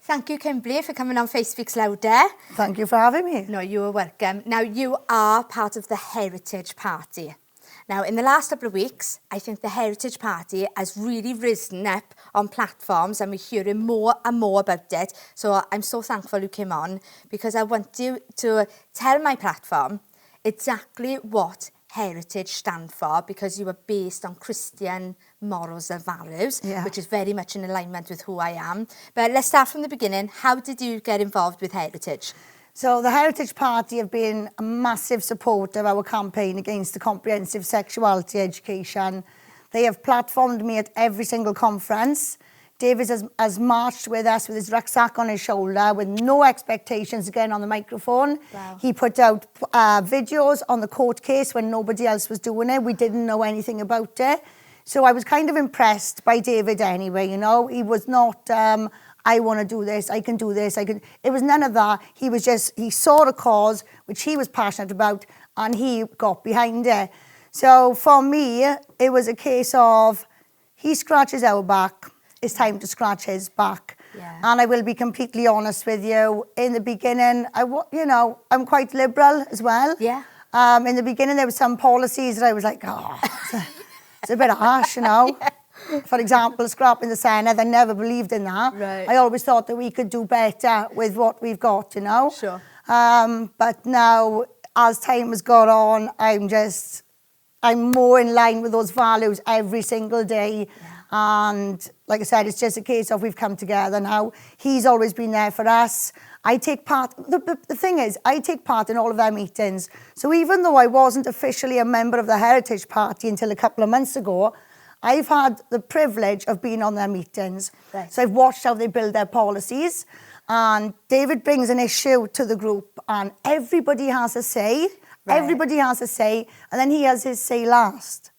Thank you, Kimberley, for coming on Face Speaks Louder. Thank you for having me. No, you are welcome. Now, you are part of the Heritage Party. Now, in the last couple of weeks, I think the Heritage Party has really risen up on platforms and we're hearing more and more about it. So I'm so thankful you came on because I want you to tell my platform exactly what heritage stand for, because you are based on Christian morals and values, which is very much in alignment with who I am. But let's start from the beginning. How did you get involved with heritage? So the Heritage Party have been a massive supporter of our campaign against the comprehensive sexuality education. They have platformed me at every single conference. David has marched with us with his rucksack on his shoulder with no expectations again on the microphone. Wow. He put out videos on the court case when nobody else was doing it. We didn't know anything about it. So I was kind of impressed by David anyway, you know. He was not, I want to do this, I can do this. It was none of that. He was just, he saw a cause which he was passionate about and he got behind it. So for me, it was a case of he scratches our back. It's time to scratch his back. Yeah. And I will be completely honest with you. In the beginning, I'm quite liberal as well. Yeah. In the beginning, there were some policies that I was like, oh, it's a bit harsh, you know. Yeah. For example, scrapping the Senedd, I never believed in that. Right. I always thought that we could do better with what we've got, you know. Sure. But now, as time has gone on, I'm more in line with those values every single day. Yeah. And like I said, it's just a case of we've come together now. He's always been there for us. I take part, the thing is, I take part in all of their meetings. So even though I wasn't officially a member of the Heritage Party until a couple of months ago, I've had the privilege of being on their meetings. Right. So I've watched how they build their policies. And David brings an issue to the group and everybody has a say. Right. Everybody has a say. And then he has his say last.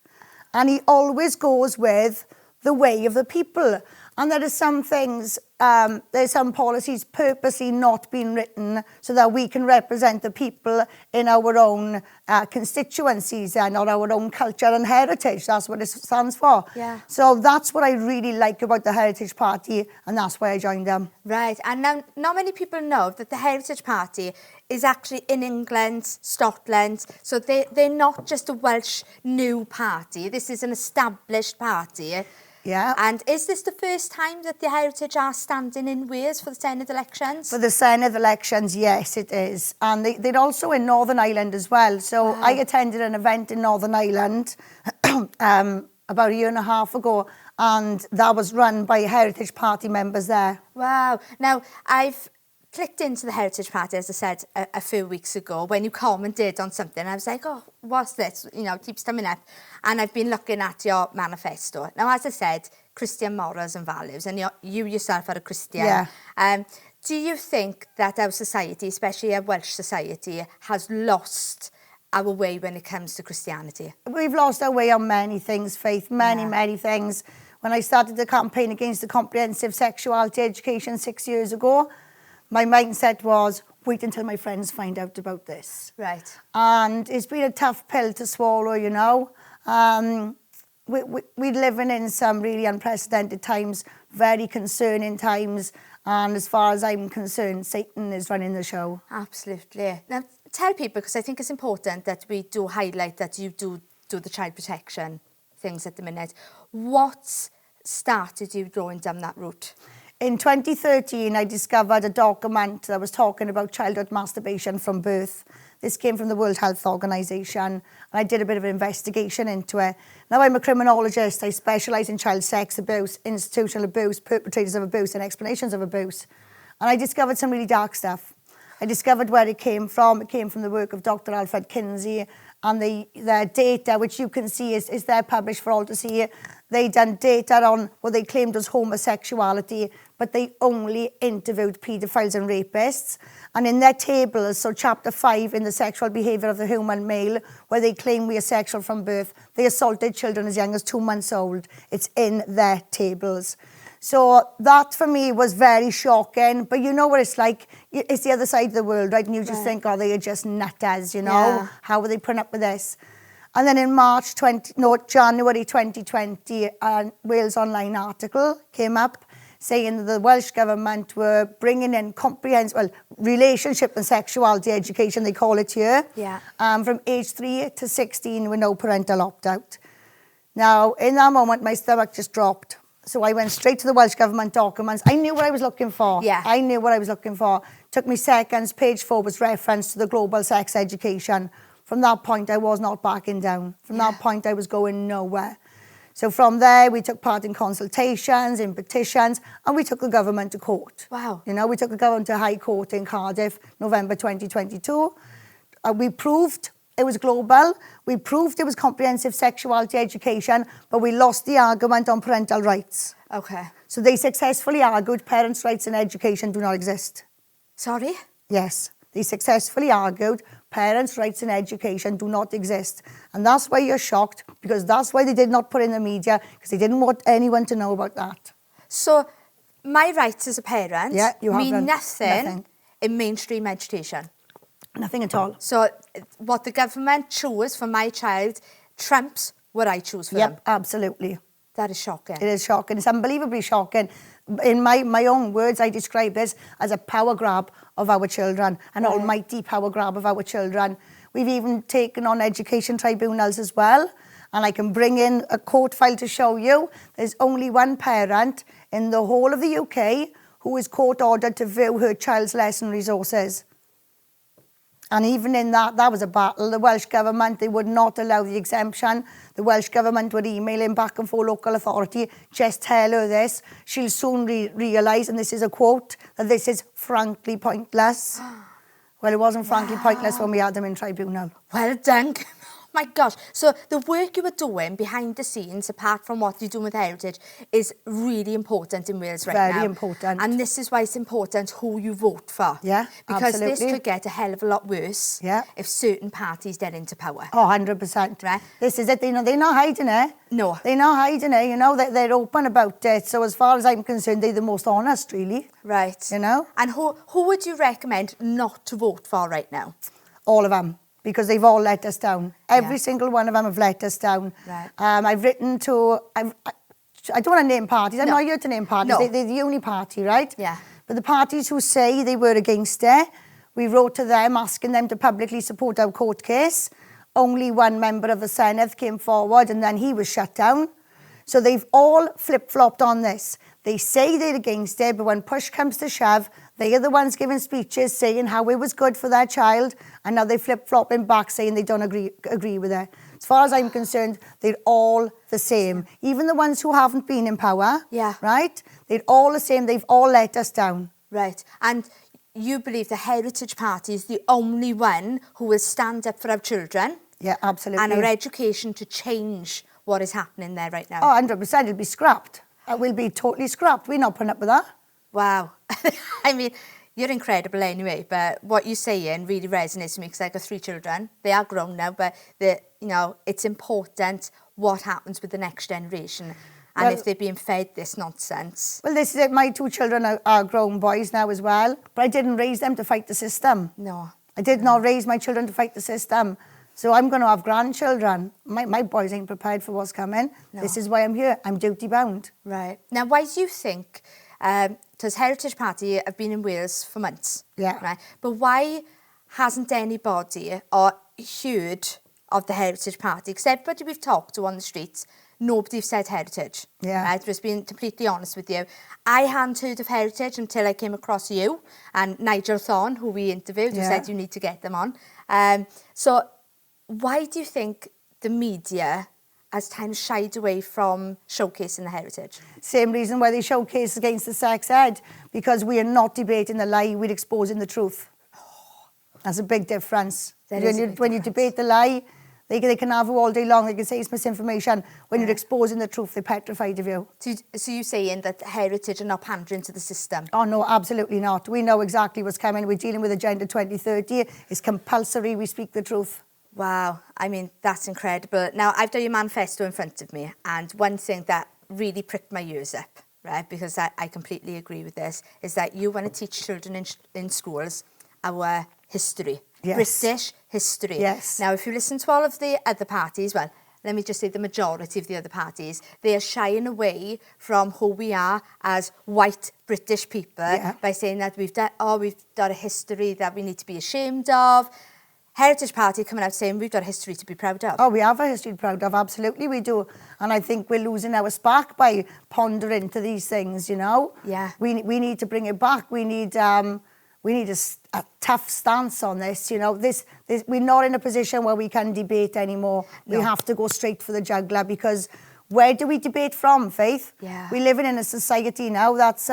And he always goes with the way of the people. And there are some things, there's some policies purposely not being written so that we can represent the people in our own constituencies and on our own culture and heritage. That's what it stands for. Yeah. So that's what I really like about the Heritage Party, and that's why I joined them. Right, and now not many people know that the Heritage Party is actually in England, Scotland, so they're not just a Welsh new party. This is an established party. Yeah. And is this the first time that the Heritage are standing in Wales for the Senedd elections? For the Senedd elections, yes, it is. And they're also in Northern Ireland as well. So I attended an event in Northern Ireland about a year and a half ago, and that was run by Heritage Party members there. Wow. Now, I've clicked into the Heritage Party, as I said, a few weeks ago when you commented on something. I was like, oh, what's this? You know, it keeps coming up. And I've been looking at your manifesto. Now, as I said, Christian morals and values, and you yourself are a Christian. Yeah. Do you think that our society, especially our Welsh society, has lost our way when it comes to Christianity? We've lost our way on many things, Faith, many things. When I started the campaign against the comprehensive sexuality education 6 years ago, my mindset was, wait until my friends find out about this. Right. And it's been a tough pill to swallow, you know. We're living in some really unprecedented times, very concerning times. And as far as I'm concerned, Satan is running the show. Absolutely. Now, tell people, because I think it's important that we do highlight that you do the child protection things at the minute. What started you going down that route? In 2013, I discovered a document that was talking about childhood masturbation from birth. This came from the World Health Organization, and I did a bit of an investigation into it. Now, I'm a criminologist. I specialise in child sex abuse, institutional abuse, perpetrators of abuse, and explanations of abuse. And I discovered some really dark stuff. I discovered where it came from. It came from the work of Dr. Alfred Kinsey, and their data, which you can see is there published for all to see. They done data on what they claimed was homosexuality, but they only interviewed paedophiles and rapists. And in their tables, so chapter 5 in the sexual behaviour of the human male, where they claim we are sexual from birth, they assaulted children as young as 2 months old. It's in their tables. So that for me was very shocking. But you know what it's like? It's the other side of the world, right? And you just think, oh, they are just nutters, you know? Yeah. How are they putting up with this? And then in January 2020, a Wales Online article came up saying that the Welsh Government were bringing in comprehensive, well, relationship and sexuality education, they call it here, from age 3 to 16 with no parental opt-out. Now, in that moment, my stomach just dropped. So I went straight to the Welsh Government documents. I knew what I was looking for. Yeah. I knew what I was looking for. Took me seconds. Page 4 was reference to the global sex education. From that point, I was not backing down. From that point, I was going nowhere. So from there, we took part in consultations, in petitions, and we took the government to court. Wow. You know, we took the government to High Court in Cardiff, November 2022. We proved it was global. We proved it was comprehensive sexuality education, but we lost the argument on parental rights. Okay. So they successfully argued parents' rights in education do not exist. Sorry? Yes. They successfully argued parents' rights in education do not exist. And that's why you're shocked, because that's why they did not put in the media, because they didn't want anyone to know about that. So my rights as a parent mean nothing in mainstream education? Nothing at all. So what the government chose for my child trumps what I choose for them? Yep, absolutely. That is shocking. It is shocking. It's unbelievably shocking. In my own words, I describe this as a power grab of our children, an almighty power grab of our children. We've even taken on education tribunals as well, and I can bring in a court file to show you. There's only one parent in the whole of the UK who is court ordered to view her child's lesson resources. And even in that was a battle. The Welsh Government, they would not allow the exemption. The Welsh Government would email him back and forth, local authority, just tell her this. She'll soon realise, and this is a quote, that this is frankly pointless. Well, it wasn't frankly pointless when we had them in tribunal. Well done. My gosh. So the work you were doing behind the scenes, apart from what you're doing with Heritage, is really important in Wales right now. Very important. And this is why it's important who you vote for. Yeah, because absolutely. this could get a hell of a lot worse if certain parties get into power. Oh, 100%. Right. This is it. They're not hiding it. No. They're not hiding it. You know, they're open about it. So as far as I'm concerned, they're the most honest, really. Right. You know? And who would you recommend not to vote for right now? All of them. Because they've all let us down. Every single one of them have let us down. Right. I've written to... I don't want to name parties. I'm not here to name parties. No. They're the only party, right? Yeah. But the parties who say they were against it, we wrote to them asking them to publicly support our court case. Only one member of the Senedd came forward and then he was shut down. So they've all flip-flopped on this. They say they're against it, but when push comes to shove, they are the ones giving speeches saying how it was good for their child, and now they're flip-flopping back saying they don't agree with it. As far as I'm concerned, they're all the same. Even the ones who haven't been in power, right? They're all the same. They've all let us down. Right. And you believe the Heritage Party is the only one who will stand up for our children? Yeah, absolutely. And our education to change what is happening there right now? Oh, 100%. It'll be scrapped. It will be totally scrapped. We're not putting up with that. Wow. I mean, you're incredible anyway, but what you're saying really resonates with me because I've got 3 children. They are grown now, but it's important what happens with the next generation and if they're being fed this nonsense. Well, this is it. My 2 children are grown boys now as well, but I didn't raise them to fight the system. No. I did not raise my children to fight the system. So I'm going to have grandchildren. My boys ain't prepared for what's coming. No. This is why I'm here. I'm duty-bound. Right. Now, why do you think, because Heritage Party have been in Wales for months, right? But why hasn't anybody or heard of the Heritage Party? Because everybody we've talked to on the streets, nobody said Heritage. Yeah. Right? Just being completely honest with you. I hadn't heard of Heritage until I came across you and Nigel Thorne, who we interviewed, who said you need to get them on. So why do you think the media has kind of shied away from showcasing the heritage? Same reason why they showcase against the sex ed, because we are not debating the lie, we're exposing the truth. That's a big difference. When you debate the lie, they can have you all day long, they can say it's misinformation. When you're exposing the truth, they're petrified of you. So you're saying that heritage are not pandering to the system? Oh no, absolutely not. We know exactly what's coming. We're dealing with Agenda 2030. It's compulsory we speak the truth. Wow, I mean, that's incredible. Now, I've got your manifesto in front of me, and one thing that really pricked my ears up, right, because I completely agree with this, is that you want to teach children in schools our history, British history. Yes. Now, if you listen to all of the other parties, well, let me just say the majority of the other parties, they are shying away from who we are as white British people by saying that we've got a history that we need to be ashamed of. Heritage Party coming out saying we've got a history to be proud of. Oh, we have a history to be proud of, absolutely we do. And I think we're losing our spark by pondering to these things, you know. Yeah. We need to bring it back. We need a tough stance on this, you know. This we're not in a position where we can debate anymore. No. We have to go straight for the jugular, because where do we debate from, Faith? Yeah. We're living in a society now that's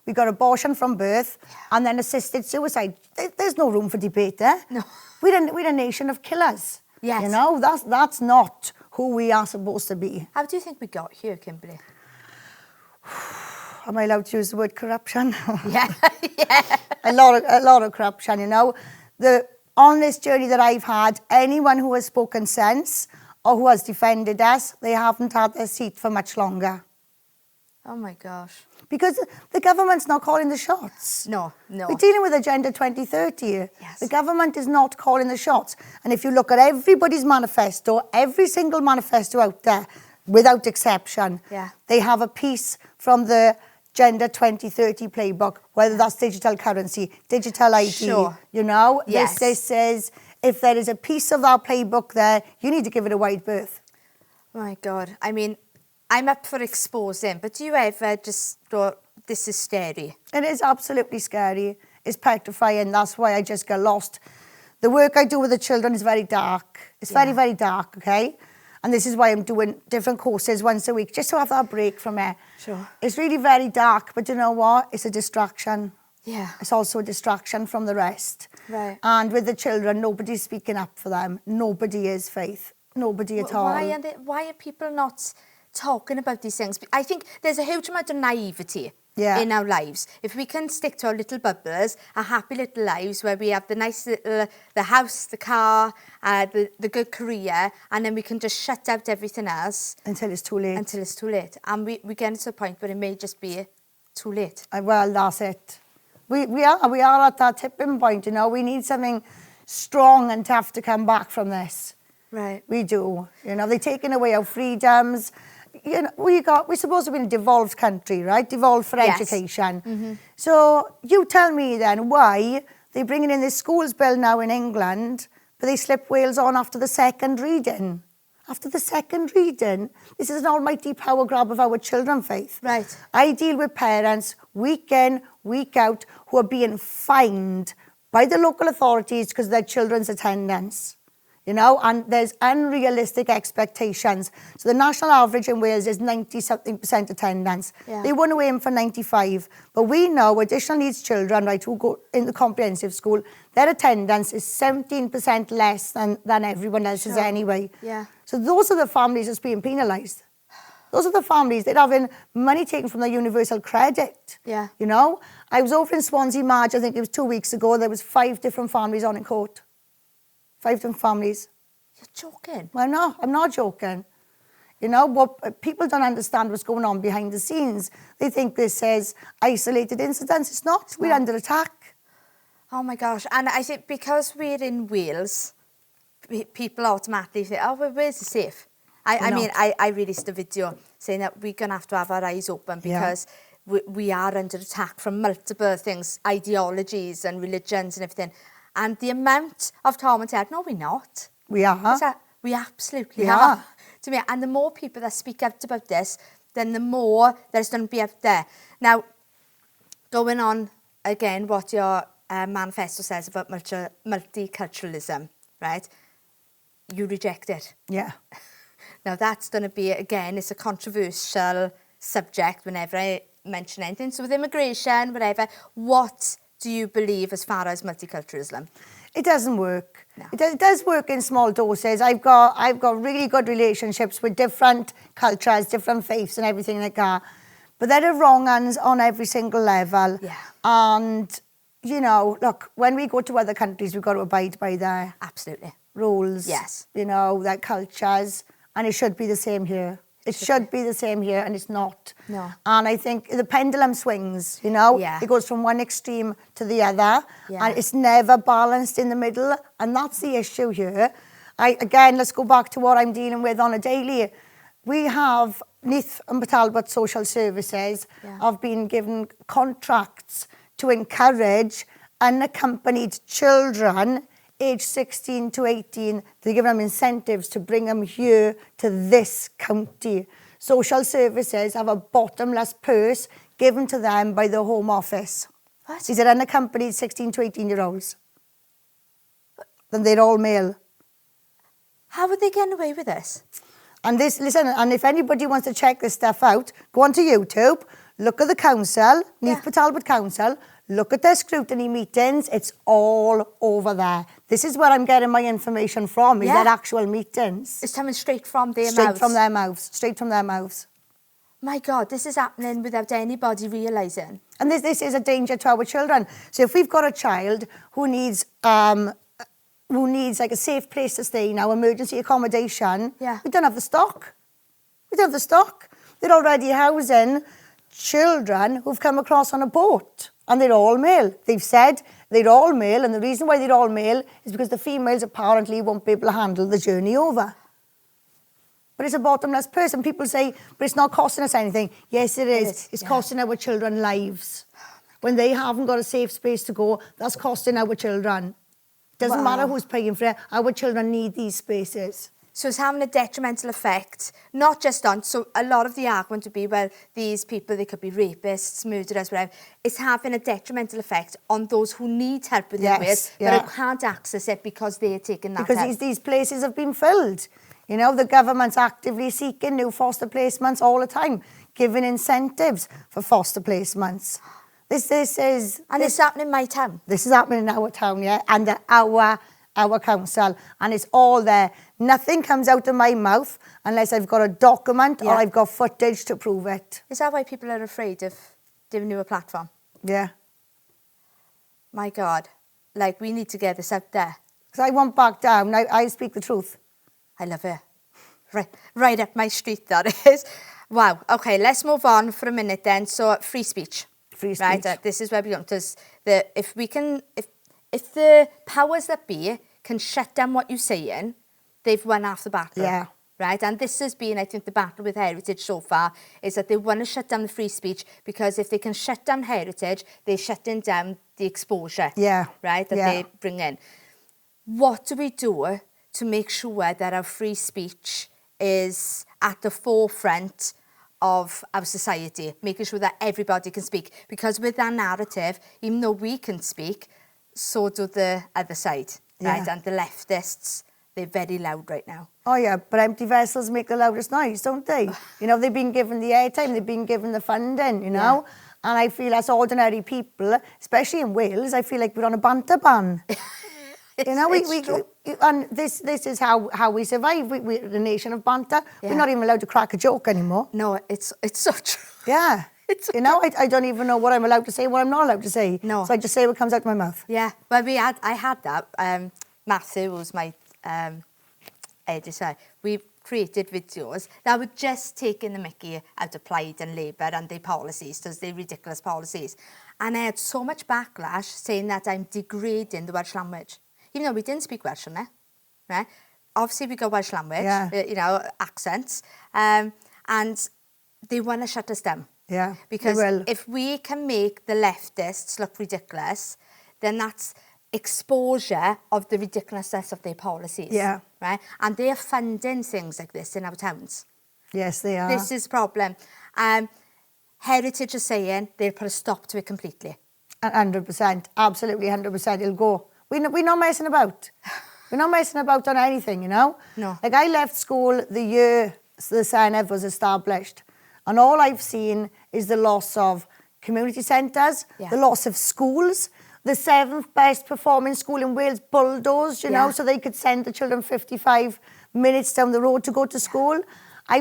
we got abortion from birth and then assisted suicide. There's no room for debate there. No. We're a nation of killers. Yes. You know, that's not who we are supposed to be. How do you think we got here, Kimberley? Am I allowed to use the word corruption? Yeah. Yeah. A lot of corruption, you know. On this journey that I've had, anyone who has spoken sense or who has defended us, they haven't had their seat for much longer. Oh my gosh. Because the government's not calling the shots. No. We're dealing with Agenda 2030 here. Yes. The government is not calling the shots. And if you look at everybody's manifesto, every single manifesto out there, without exception, they have a piece from the Agenda 2030 playbook, whether that's digital currency, digital ID, you know. Yes. This says, if there is a piece of that playbook there, you need to give it a wide berth. My God. I mean, I'm up for exposing, but do you ever just thought, this is scary? It is absolutely scary. It's petrifying. That's why I just get lost. The work I do with the children is very dark. It's very, very dark, okay? And this is why I'm doing different courses once a week, just to have that break from it. Sure. It's really very dark, but you know what? It's a distraction. Yeah. It's also a distraction from the rest. Right. And with the children, nobody's speaking up for them. Nobody is, Faith. Nobody at all. Why are people not talking about these things? I think there's a huge amount of naivety in our lives. If we can stick to our little bubbles, our happy little lives where we have the nice little, the house, the car, the good career, and then we can just shut out everything else. Until it's too late. Until it's too late. And we get to a point where it may just be too late. Well, that's it. We are at that tipping point, you know. We need something strong and tough to come back from this. Right. We do. You know, they're taking away our freedoms. You know, we're supposed to be in a devolved country, right? Devolved for education. Mm-hmm. So you tell me then why they're bringing in this schools bill now in England, but they slip Wales on after the second reading. After the second reading, this is an almighty power grab of our children, Faith. Right. I deal with parents week in, week out who are being fined by the local authorities because of their children's attendance. You know, and there's unrealistic expectations. So the national average in Wales is 90-something% attendance. Yeah. They want to aim for 95. But we know additional needs children, right, who go in the comprehensive school, their attendance is 17% less than everyone else's anyway. Yeah. So those are the families that's being penalised. Those are the families that are having money taken from their universal credit. Yeah. You know, I was over in Swansea March, I think it was 2 weeks ago, there was 5 different families on in court. 5 different families. You're joking? Well, I'm not joking. You know, what people don't understand what's going on behind the scenes. They think this says isolated incidents. It's not. We're under attack. Oh my gosh. And I think because we're in Wales, people automatically think, oh, well, where's it safe? I released a video saying that we're going to have our eyes open because we are under attack from multiple things, ideologies and religions and everything. And the amount of Tom and Ted, no, we're not. We are. We absolutely are. To me, and the more people that speak out about this, then the more there's going to be out there. Now, going on again, what your manifesto says about multiculturalism, right? You reject it. Yeah. Now, that's going to be, again, it's a controversial subject whenever I mention anything. So with immigration, whatever, what do you believe as far as multiculturalism? It doesn't work. No. It does work in small doses. I've got really good relationships with different cultures, different faiths and everything like that. But there are wrong ones on every single level. Yeah. And, you know, look, when we go to other countries, we've got to abide by their rules. Yes. You know, their cultures. And it should be the same here. It should be the same here, and it's not. No. And I think the pendulum swings, you know. Yeah. It goes from one extreme to the other, and it's never balanced in the middle, and that's the issue here. Again, let's go back to what I'm dealing with on a daily. We have Neath and Talbot Social Services have been given contracts to encourage unaccompanied children aged 16 to 18. They're giving them incentives to bring them here to this county. Social Services have a bottomless purse given to them by the Home Office. What? These are unaccompanied 16 to 18-year-olds. Then they're all male. How are they getting away with this? And listen, and if anybody wants to check this stuff out, go onto YouTube, look at the council, Neath Talbot Council, look at their scrutiny meetings, it's all over there. This is where I'm getting my information from, is their actual meetings. It's coming straight from their mouths. Straight from their mouths, straight from their mouths. My God, this is happening without anybody realising. And this is a danger to our children. So if we've got a child who needs like a safe place to stay now, emergency accommodation, we don't have the stock. We don't have the stock. They're already housing children who've come across on a boat, and they're all male. They've said they're all male, and the reason why they're all male is because the females apparently won't be able to handle the journey over. But it's a bottomless purse, and people say, but it's not costing us anything. Yes, it is. It's costing our children lives. When they haven't got a safe space to go, that's costing our children. Doesn't matter who's paying for it, our children need these spaces. So it's having a detrimental effect, not just on, so a lot of the argument would be, well, these people, they could be rapists, murderers, whatever. It's having a detrimental effect on those who need help with their ways, but who can't access it because they're taking that help. Because these places have been filled. You know, the government's actively seeking new foster placements all the time, giving incentives for foster placements. This is... And it's happening in my town. This is happening in our town, and our council, and it's all there. Nothing comes out of my mouth unless I've got a document or I've got footage to prove it. Is that why people are afraid of giving you a platform? Yeah. My God. Like, we need to get this out there. Because I won't back down. I speak the truth. I love it. Right up my street, that is. Wow. Okay, let's move on for a minute then. So, free speech. Free speech. Right, this is where we go. If the powers that be can shut down what you're saying, they've won half the battle. Yeah. Right, and this has been, I think, the battle with heritage so far, is that they want to shut down the free speech, because if they can shut down heritage, they're shutting down the exposure. Yeah. Right, that they bring in. What do we do to make sure that our free speech is at the forefront of our society, making sure that everybody can speak? Because with that narrative, even though we can speak, so do the other side, right? And the leftists, they're very loud right now. Oh yeah, but empty vessels make the loudest noise, don't they? You know, they've been given the airtime, they've been given the funding, you know? And I feel as ordinary people, especially in Wales, I feel like we're on a banter ban. You know, and this is how we survive. We're a nation of banter. We're not even allowed to crack a joke anymore. No, it's so true. Yeah. You know, I don't even know what I'm allowed to say, what I'm not allowed to say. No. So I just say what comes out of my mouth. Yeah. Well, I had that. Matthew was my editor. We created videos that were just taking the mickey out of Plaid and Labour and their policies, because they're ridiculous policies. And I had so much backlash saying that I'm degrading the Welsh language. Even though we didn't speak Welsh on it, right? Obviously, we got Welsh language, you know, accents. And they want to shut us down. Yeah, because if we can make the leftists look ridiculous, then that's exposure of the ridiculousness of their policies. Yeah. Right? And they're funding things like this in our towns. Yes, they are. This is a problem. Heritage is saying they'll put a stop to it completely. 100%, absolutely 100%. It'll go. We're not messing about. We're not messing about on anything, you know? No. Like, I left school the year the Senedd was established, and all I've seen is the loss of community centres, the loss of schools. The 7th best performing school in Wales bulldozed, you know, so they could send the children 55 minutes down the road to go to school. I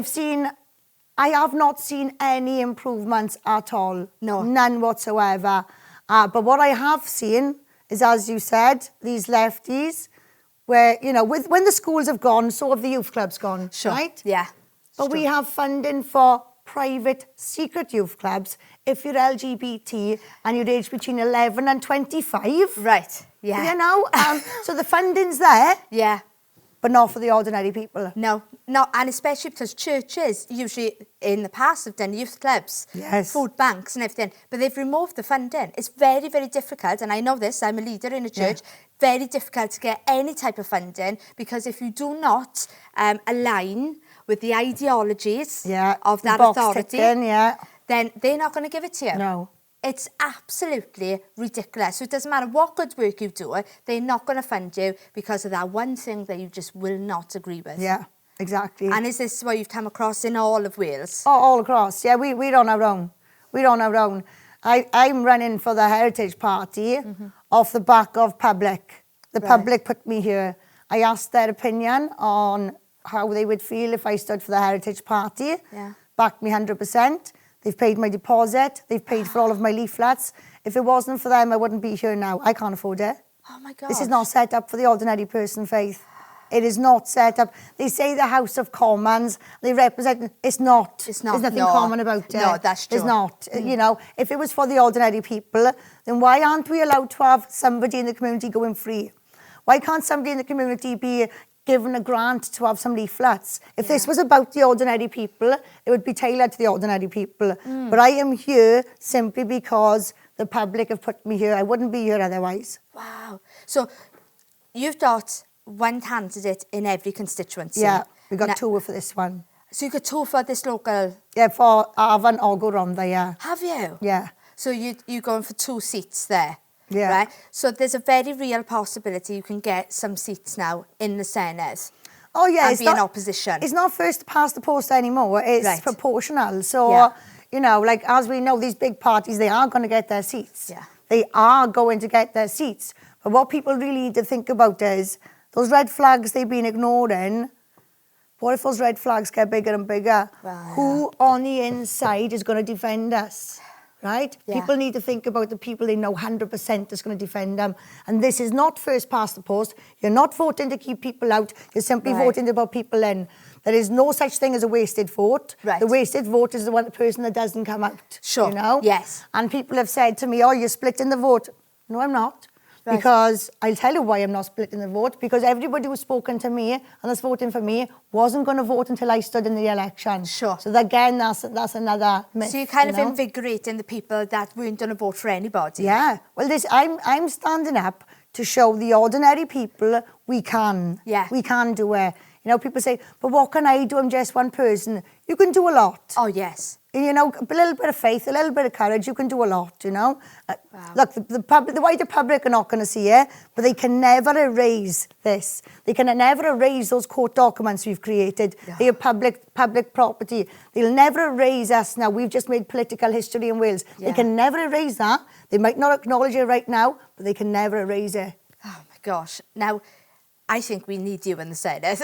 have not seen any improvements at all. No. None whatsoever. But what I have seen is, as you said, these lefties, where, you know, when the schools have gone, so have the youth clubs gone, right? Yeah. But we have funding for private secret youth clubs if you're LGBT and you're aged between 11 and 25. Right, yeah. You know, so the funding's there. Yeah. but not for the ordinary people. No, and especially because churches usually in the past have done youth clubs, Yes. food banks and everything, but they've removed the funding. It's very, very difficult, and I know this, I'm a leader in a church, very difficult to get any type of funding, because if you do not align with the ideologies of that authority, then they're not going to give it to you. No. It's absolutely ridiculous. So it doesn't matter what good work you do, they're not going to fund you because of that one thing that you just will not agree with. Yeah, exactly. And is this what you've come across in all of Wales? Oh, all across. Yeah, we're on our own. We're on our own. I'm running for the Heritage Party off the back of public. The public put me here. I asked their opinion on how they would feel if I stood for the Heritage Party. Yeah. Backed me 100%. They've paid my deposit. They've paid for all of my leaflets. If it wasn't for them, I wouldn't be here now. I can't afford it. Oh my God. This is not set up for the ordinary person, Faith. It is not set up. They say the House of Commons, they represent, it's not. It's not. There's nothing common about it. No, that's true. It's not. You know, if it was for the ordinary people, then why aren't we allowed to have somebody in the community going free? Why can't somebody in the community be given a grant to have some leaflets? If this was about the ordinary people, it would be tailored to the ordinary people. But I am here simply because the public have put me here. I wouldn't be here otherwise. Wow. So you've got one candidate in every constituency. Yeah, we got two for this one. So you got two for this local... Yeah, for Afan Ogwr Rhondda, yeah. Have you? Yeah. So you're going for 2 seats there? Yeah. Right? So there's a very real possibility you can get some seats now in the Senedd. Oh, yeah. And be in opposition. It's not first past the post anymore. It's proportional. So, you know, like, as we know, these big parties, they are going to get their seats. Yeah. They are going to get their seats. But what people really need to think about is those red flags they've been ignoring. What if those red flags get bigger and bigger? Well, Who on the inside is going to defend us? Right? Yeah. People need to think about the people they know 100% is going to defend them. And this is not first past the post. You're not voting to keep people out. You're simply voting to put people in. There is no such thing as a wasted vote. Right. The wasted vote is the person that doesn't come out. Sure. You know? Yes. And people have said to me, oh, you're splitting the vote. No, I'm not. Right. Because I'll tell you why I'm not splitting the vote. Because everybody who's spoken to me and that's voting for me wasn't going to vote until I stood in the election. Sure. So again, that's another myth. So you're kind of invigorating the people that weren't going to vote for anybody. Yeah. Well, I'm standing up to show the ordinary people we can. Yeah. We can do it. You know, people say, but what can I do? I'm just one person. You can do a lot. Oh, yes. You know, a little bit of faith, a little bit of courage, you can do a lot, you know. Look, the wider public are not going to see it, but they can never erase this. They can never erase those court documents we've created. Yeah. They are public property. They'll never erase us now. We've just made political history in Wales. Yeah. They can never erase that. They might not acknowledge it right now, but they can never erase it. Oh, my gosh. Now, I think we need you in the Senedd,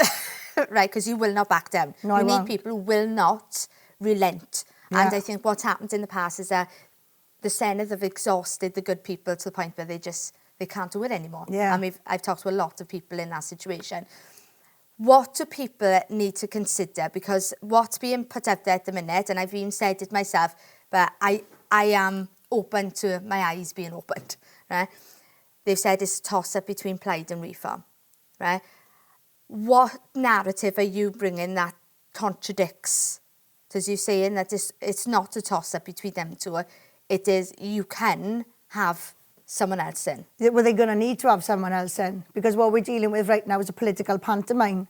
right, because you will not back down. No, we need people who will not relent. Yeah. And I think what's happened in the past is that the Senedd have exhausted the good people to the point where they can't do it anymore. Yeah. And I've talked to a lot of people in that situation. What do people need to consider? Because what's being put out there at the minute, and I've even said it myself, but I am open to my eyes being opened, right? They've said it's a toss-up between Plaid and Reform, right? What narrative are you bringing that contradicts? As you're saying that it's not a toss-up between them two. It is, you can have someone else in. Well, they're going to need to have someone else in, because what we're dealing with right now is a political pantomime.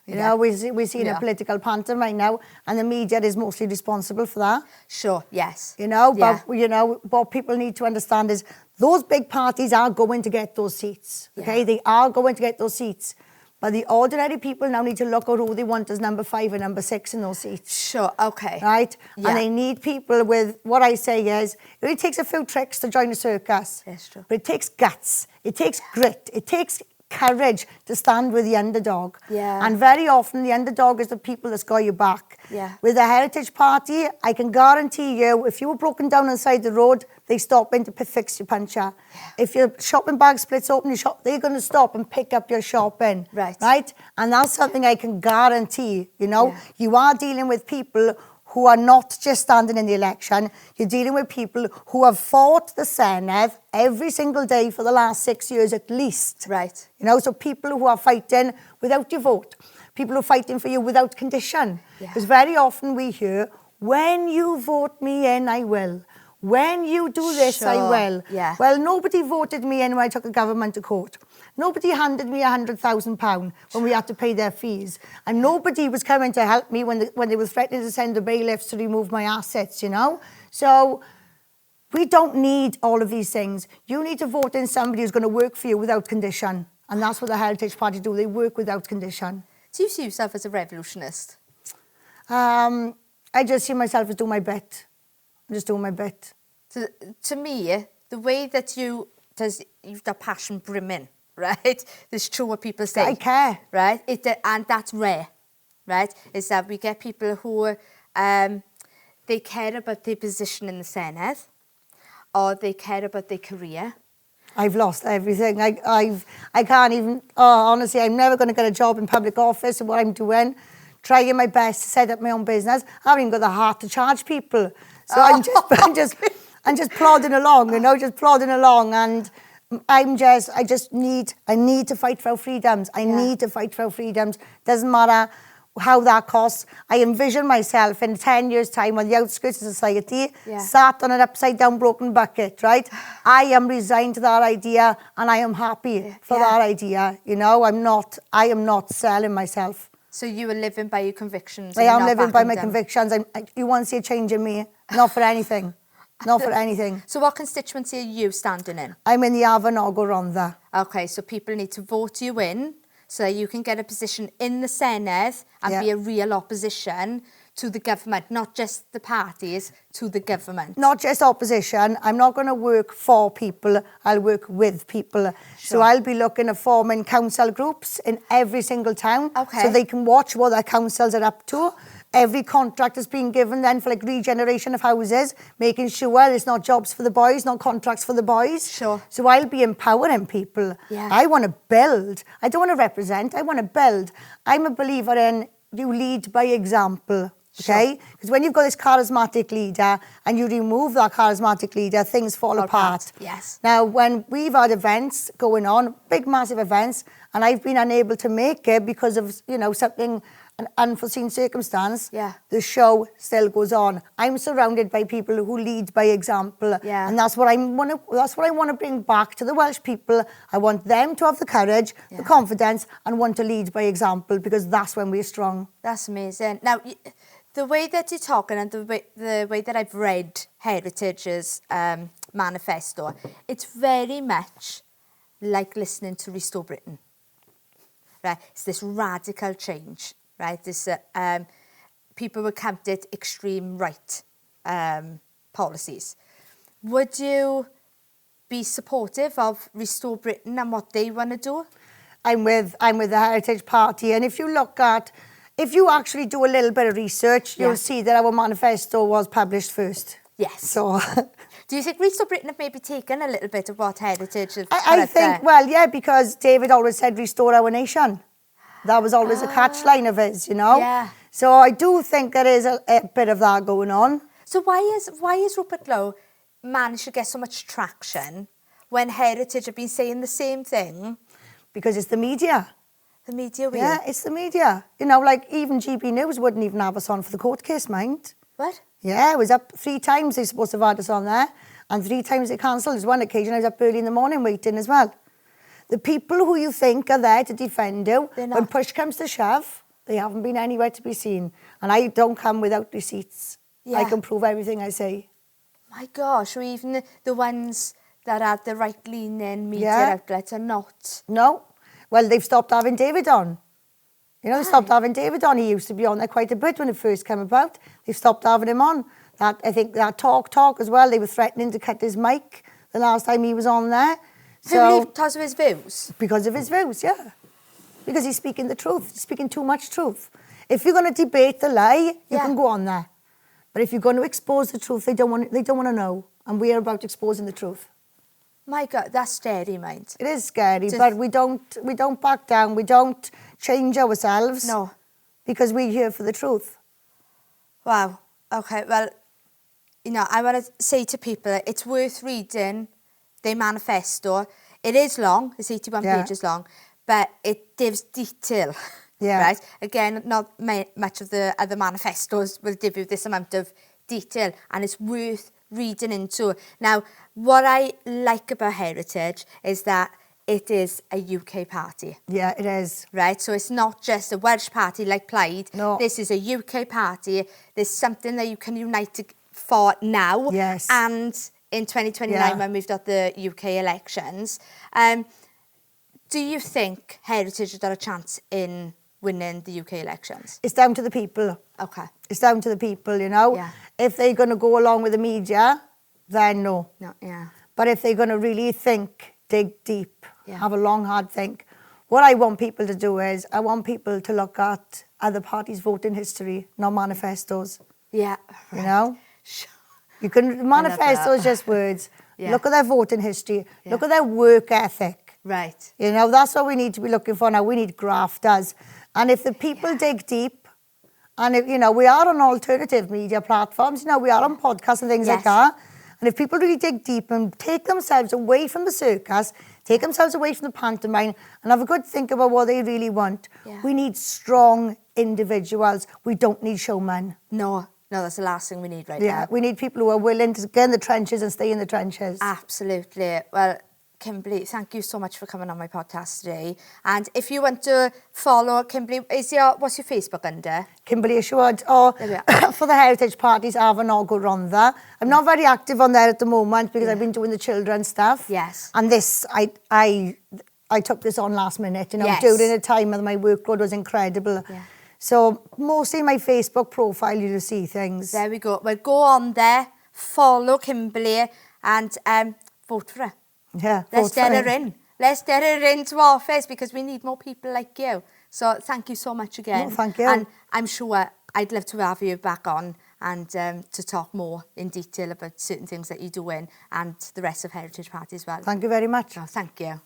You know, we're seeing a political pantomime now, and the media is mostly responsible for that. Sure, yes. You know, but you know, what people need to understand is those big parties are going to get those seats. Okay, they are going to get those seats. But the ordinary people now need to look at who they want as number 5 and number 6 in those seats. Sure, okay. Right? Yeah. And they need people with, what I say is, it only takes a few tricks to join a circus. That's true. But it takes guts, it takes grit, it takes courage to stand with the underdog. Yeah. And very often the underdog is the people that's got your back. Yeah. With the Heritage Party, I can guarantee you, if you were broken down on the side of the road, they stop in to fix your puncture. Yeah. If your shopping bag splits open, they're going to stop and pick up your shopping. Right. Right? And that's something I can guarantee, you know. Yeah. You are dealing with people who are not just standing in the election. You're dealing with people who have fought the Senedd every single day for the last 6 years at least. Right. You know, so people who are fighting without your vote, people who are fighting for you without condition. Because very often we hear, when you vote me in, I will. When you do this, I will. Yeah. Well, nobody voted me in when I took a government to court. Nobody handed me £100,000 when we had to pay their fees. And nobody was coming to help me when they were threatening to send the bailiffs to remove my assets, you know? So we don't need all of these things. You need to vote in somebody who's going to work for you without condition. And that's what the Heritage Party do. They work without condition. Do you see yourself as a revolutionist? I just see myself as doing my bit. I'm just doing my bit. To me, the way that you've got passion brimming, right? It's true what people say. I care. Right? And that's rare, right? Is that we get people who, they care about their position in the Senedd, or they care about their career. I've lost everything. I can't even, honestly, I'm never going to get a job in public office and what I'm doing. Trying my best to set up my own business. I haven't even got the heart to charge people. So I'm just plodding along, you know, just plodding along. And I need to fight for our freedoms. I need to fight for our freedoms. Doesn't matter how that costs. I envision myself in 10 years' time on the outskirts of society, sat on an upside-down broken bucket, right? I am resigned to that idea and I am happy for that idea. You know, I am not selling myself. So you are living by your convictions. I am living by my convictions. You won't see a change in me. Not for anything. Not for anything. So what constituency are you standing in? I'm in the Afan Ogwr Rhondda. Okay, so people need to vote you in so that you can get a position in the Senedd and be a real opposition to the government, not just the parties, to the government. Not just opposition. I'm not going to work for people. I'll work with people. Sure. So I'll be looking at forming council groups in every single town so they can watch what their councils are up to. Every contract is being given then for like regeneration of houses, making sure there's not jobs for the boys, not contracts for the boys. Sure. So I'll be empowering people. Yeah. I want to build. I don't want to represent. I want to build. I'm a believer in you lead by example. Okay? Because when you've got this charismatic leader and you remove that charismatic leader, things fall apart. Yes. Now, when we've had events going on, big, massive events, and I've been unable to make it because of, you know, something, an unforeseen circumstance, the show still goes on. I'm surrounded by people who lead by example. And that's what I want to bring back to the Welsh people. I want them to have the courage, the confidence, and want to lead by example, because that's when we're strong. That's amazing. Now, the way that you're talking and the way that I've read Heritage's manifesto, it's very much like listening to Restore Britain. Right? It's this radical change. Right? This people would count it extreme right policies. Would you be supportive of Restore Britain and what they want to do? I'm with the Heritage Party, and if you actually do a little bit of research, you'll see that our manifesto was published first. Yes. So, do you think Restore Britain have maybe taken a little bit of what Heritage has I think, well, yeah, because David always said, restore our nation. That was always a catchline of his, you know? Yeah. So I do think there is a bit of that going on. So why is Rupert Lowe managed to get so much traction when Heritage have been saying the same thing? Because it's the media. The media, really? Yeah, it's the media. You know, like even GB News wouldn't even have us on for the court case, mind. What? Yeah, it was up 3 times they supposed to have had us on there. And 3 times they cancelled. There's one occasion I was up early in the morning waiting as well. The people who you think are there to defend you, when push comes to shove, they haven't been anywhere to be seen. And I don't come without receipts. I can prove everything I say. My gosh, or even the ones that are the right-leaning media outlets are not. No. Well, they've stopped having David on. You know, they stopped having David on. He used to be on there quite a bit when it first came about. They've stopped having him on. I think that talk as well, they were threatening to cut his mic the last time he was on there. So, because of his views? Because of his views, yeah. Because he's speaking the truth. He's speaking too much truth. If you're going to debate the lie, you can go on there. But if you're going to expose the truth, they don't want to know. And we are about exposing the truth. My God, that's scary, mind. It is scary, but we don't back down. We don't change ourselves. No. Because we're here for the truth. Wow. Okay, well, you know, I want to say to people, it's worth reading their manifesto. It is long, it's 81 pages long, but it gives detail, right? Again, not much of the other manifestos will give you this amount of detail, and it's worth reading into. Now, what I like about Heritage is that it is a UK party. Yeah, it is. Right, so it's not just a Welsh party like Plaid. No. This is a UK party. There's something that you can unite for now. Yes. And in 2029 when we've got the UK elections. Do you think Heritage has got a chance in winning the UK elections? It's down to the people. Okay. It's down to the people, you know. Yeah. If they're going to go along with the media, then no. No, yeah. But if they're going to really think, dig deep, have a long, hard think, what I want people to do is I want people to look at other parties' voting history, not manifestos. Yeah. You know? You can, manifesto is just words. Yeah. Look at their voting history. Yeah. Look at their work ethic. Right. You know, that's what we need to be looking for now. We need grafters. And if the people dig deep, and if, you know, we are on alternative media platforms, you know, we are on podcasts and things like that. And if people really dig deep and take themselves away from the circus, take themselves away from the pantomime, and have a good think about what they really want, we need strong individuals. We don't need showmen. No, that's the last thing we need right now. Yeah, we need people who are willing to get in the trenches and stay in the trenches. Absolutely. Well, Kimberley, thank you so much for coming on my podcast today. And if you want to follow Kimberley, what's your Facebook under? Kimberley Isherwood, or for the Heritage Parties, Afan Ogwr Rhondda. I'm not very active on there at the moment because I've been doing the children's stuff. Yes. And this, I took this on last minute, you know, during a time when my workload was incredible. Yeah. So mostly my Facebook profile, you'll see things. There we go. Well, go on there, follow Kimberley, and vote for her. Yeah, let's get her in. Let's get her into office because we need more people like you. So thank you so much again. No, thank you. And I'm sure I'd love to have you back on and to talk more in detail about certain things that you're doing and the rest of Heritage Party as well. Thank you very much. Oh, thank you.